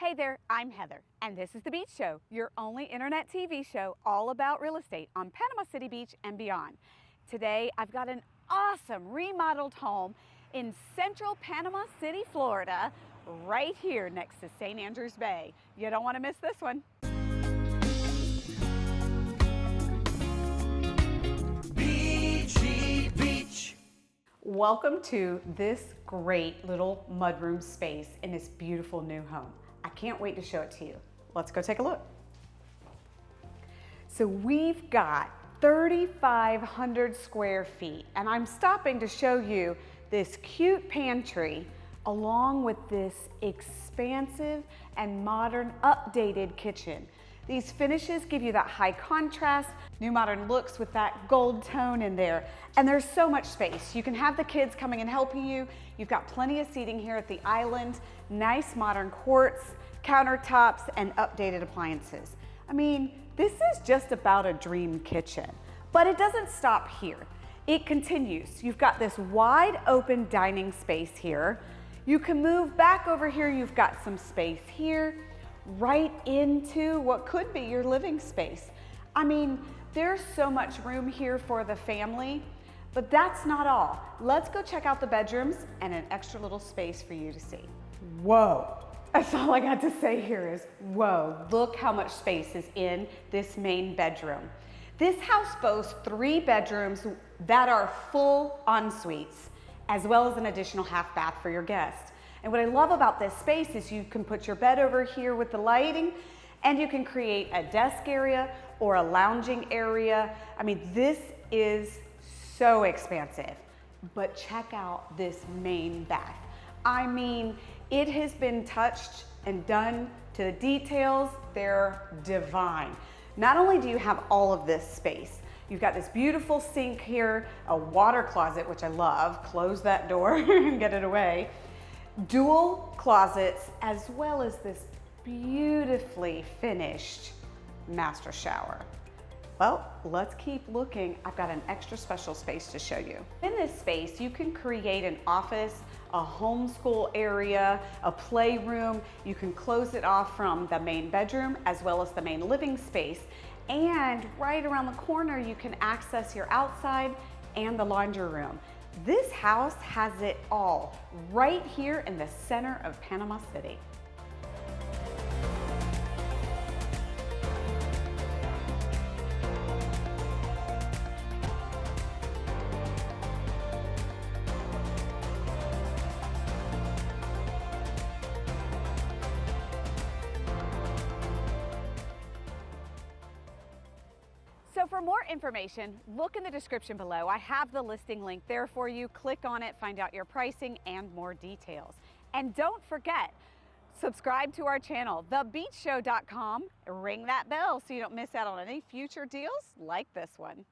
Hey there, I'm Heather, and this is The Beach Show, your only internet TV show all about real estate on Panama City Beach and beyond. Today, I've got an awesome remodeled home in central Panama City, Florida, right here next to St. Andrews Bay. You don't want to miss this one. Beachy Beach. Welcome to this great little mudroom space in this beautiful new home. I can't wait to show it to you. Let's go take a look. So we've got 3,500 square feet, and I'm stopping to show you this cute pantry along with this expansive and modern updated kitchen. These finishes give you that high contrast, new modern looks with that gold tone in there. And there's so much space. You can have the kids coming and helping you. You've got plenty of seating here at the island, nice modern quartz, countertops, and updated appliances. I mean, this is just about a dream kitchen, but it doesn't stop here. It continues. You've got this wide open dining space here. You can move back over here. You've got some space here, right into what could be your living space. I mean, there's so much room here for the family, but that's not all. Let's go check out the bedrooms and an extra little space for you to see. Whoa, that's all I got to say here is whoa. Look how much space is in this main bedroom. This house boasts 3 bedrooms that are full en-suites, as well as an additional half bath for your guests. And what I love about this space is you can put your bed over here with the lighting, and you can create a desk area or a lounging area. I mean, this is so expansive, but check out this main bath. I mean, it has been touched and done to the details. They're divine. Not only do you have all of this space, you've got this beautiful sink here, a water closet, which I love. Close that door and get it away. Dual closets, as well as this beautifully finished master shower. Well, let's keep looking. I've got an extra special space to show you. In this space, you can create an office, a homeschool area, a playroom. You can close it off from the main bedroom as well as the main living space. And right around the corner, you can access your outside and the laundry room. This house has it all right here in the center of Panama City. So for more information, look in the description below. I have the listing link there for you. Click on it, find out your pricing and more details. And don't forget, subscribe to our channel, thebeachshow.com. Ring that bell so you don't miss out on any future deals like this one.